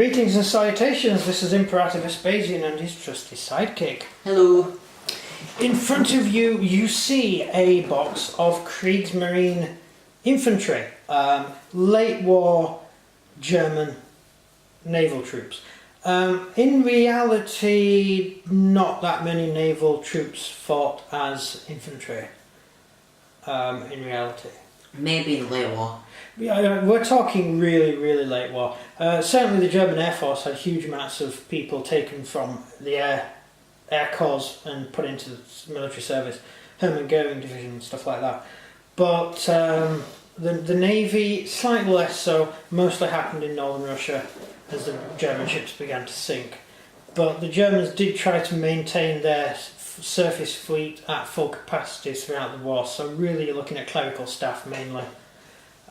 Greetings and salutations, this is Imperator Vespasian and his trusty sidekick. Hello. In front of you, you see a box of kriegsmarine infantry, late war German naval troops. In reality, not that many naval troops fought as infantry, in reality. Maybe in the late war. Yeah, we're talking really, really late war. Certainly the German Air Force had huge amounts of people taken from the air corps and put into the military service, Hermann Goering Division and stuff like that. But the Navy, slightly less so, mostly happened in northern Russia as the German ships began to sink. But the Germans did try to maintain their surface fleet at full capacity throughout the war, so really you're looking at clerical staff mainly.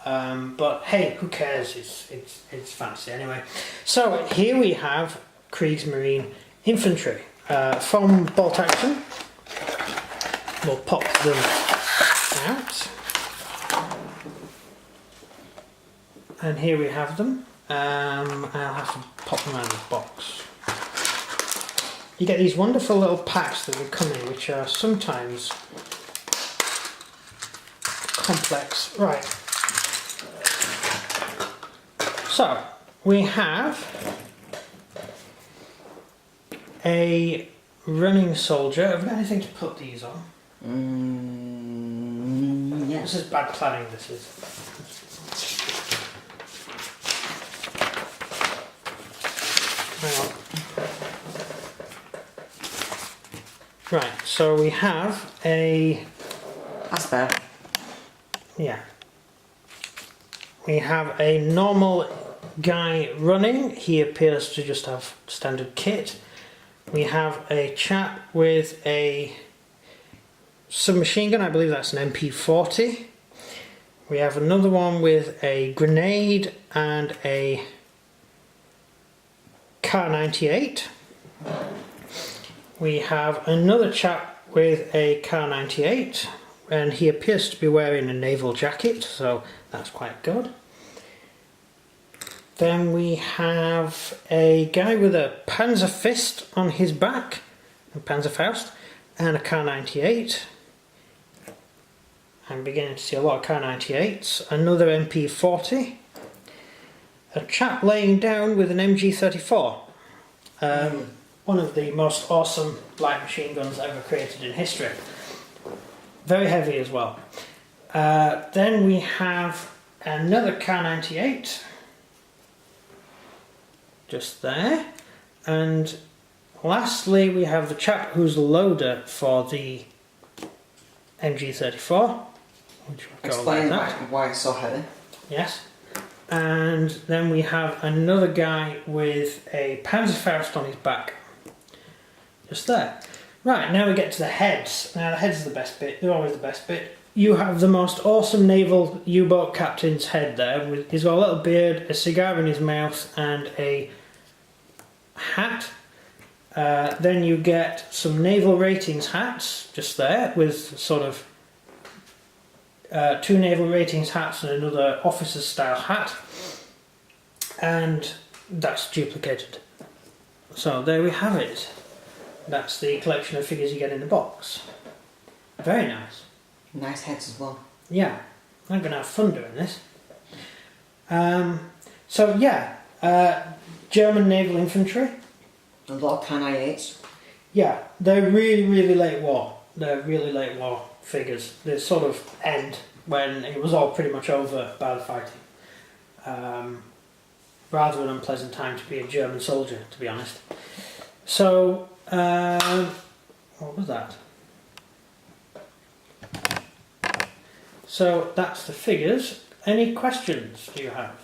But hey, who cares? It's fancy anyway. So here we have Kriegsmarine infantry from bolt action. We'll pop them out, and here we have them. I'll have to pop them out of the box. You get these wonderful little packs that will come in, which are sometimes complex. Right. So, we have a running soldier. Have we got anything to put these on? Yeah. This is bad planning, this is. Hang on. Right, so we have a... That's fair. Yeah. We have a normal guy running. He appears to just have standard kit. We have a chap with a submachine gun. I believe that's an MP40. We have another one with a grenade and a Kar-98. We have another chap with a Kar-98, and he appears to be wearing a naval jacket, so that's quite good. Then we have a guy with a Panzer Fist on his back, a Panzerfaust, and a Kar-98. I'm beginning to see a lot of Kar-98s. Another MP40. A chap laying down with an MG34. One of the most awesome light machine guns ever created in history. Very heavy as well. Then we have another Kar-98. Just there. And lastly we have the chap who's the loader for the MG34. Which will go Explain like that. why it's so heavy. Yes. And then we have another guy with a Panzerfaust on his back. Just there. Right, now we get to the heads. Now the heads are the best bit, they're always the best bit. You have the most awesome naval U-boat captain's head there. He's got a little beard, a cigar in his mouth and a hat. Then you get some naval ratings hats, just there, with sort of two naval ratings hats and another officer's style hat. And that's duplicated. So there we have it. That's the collection of figures you get in the box. Very nice. Nice heads as well. Yeah, I'm going to have fun doing this. So yeah, German naval infantry. A lot of Kar-98s. Yeah, they're really, really late war. They're really late war figures. They sort of end when it was all pretty much over by the fighting. Rather an unpleasant time to be a German soldier, to be honest. So, what was that? So that's the figures. Any questions do you have?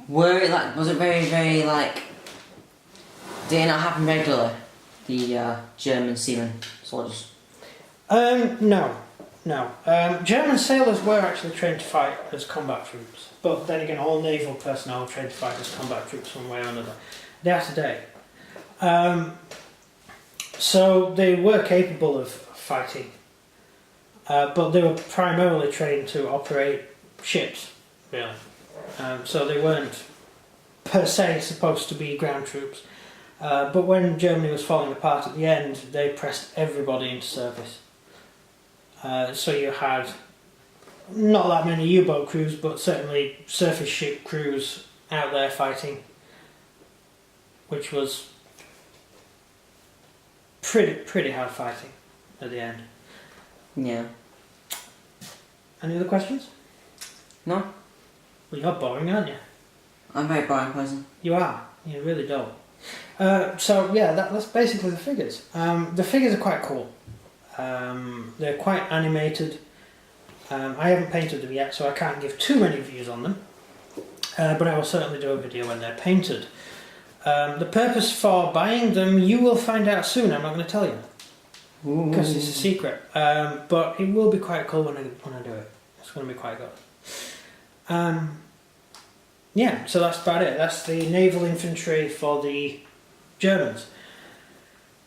Was it very, very like? Did it not happen regularly? The German seamen soldiers. No. German sailors were actually trained to fight as combat troops, but then again, all naval personnel are trained to fight as combat troops one way or another. They are today. So they were capable of fighting, but they were primarily trained to operate ships, really, so they weren't per se supposed to be ground troops. But when Germany was falling apart at the end, they pressed everybody into service. So you had not that many U-boat crews, but certainly surface ship crews out there fighting, which was pretty hard fighting at the end. Yeah. Any other questions? No? Well, you're boring, aren't you? I'm a very boring person. You are. You're really dull. So yeah, that's basically the figures. The figures are quite cool. They're quite animated. I haven't painted them yet, so I can't give too many views on them. But I will certainly do a video when they're painted. The purpose for buying them, you will find out soon. I'm not going to tell you because it's a secret. But it will be quite cool when I do it. It's going to be quite good. Yeah, so that's about it. That's the naval infantry for the Germans.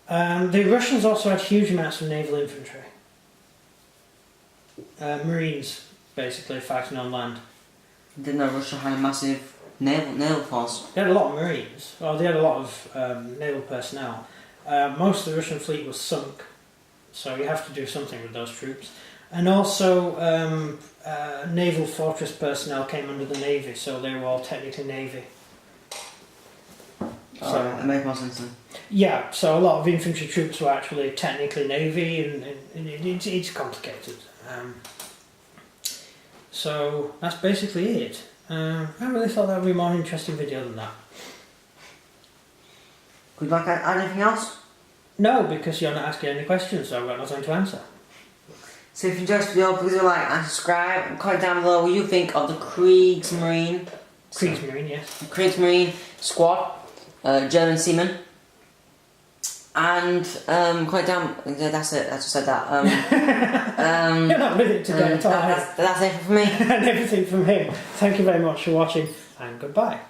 The Russians also had huge amounts of naval infantry. Marines, basically, fighting on land. Didn't know Russia had a massive naval force? They had a lot of Marines, or they had a lot of naval personnel. Most of the Russian fleet was sunk, so you have to do something with those troops. And also, naval fortress personnel came under the Navy, so they were all technically Navy. So that makes more sense then. Yeah, so a lot of infantry troops were actually technically Navy, and it's complicated. So that's basically it. I really thought that would be a more interesting video than that. Would you like to add anything else? No, because you're not asking any questions, so I've got nothing to answer. So if you enjoyed this video, please like and subscribe and comment down below what you think of the Kriegsmarine. Kriegsmarine, yes. Kriegsmarine squad, German seamen. And comment down. That's it. I just said that. You're not with it today at all. That's it for me. And everything from him. Thank you very much for watching, and goodbye.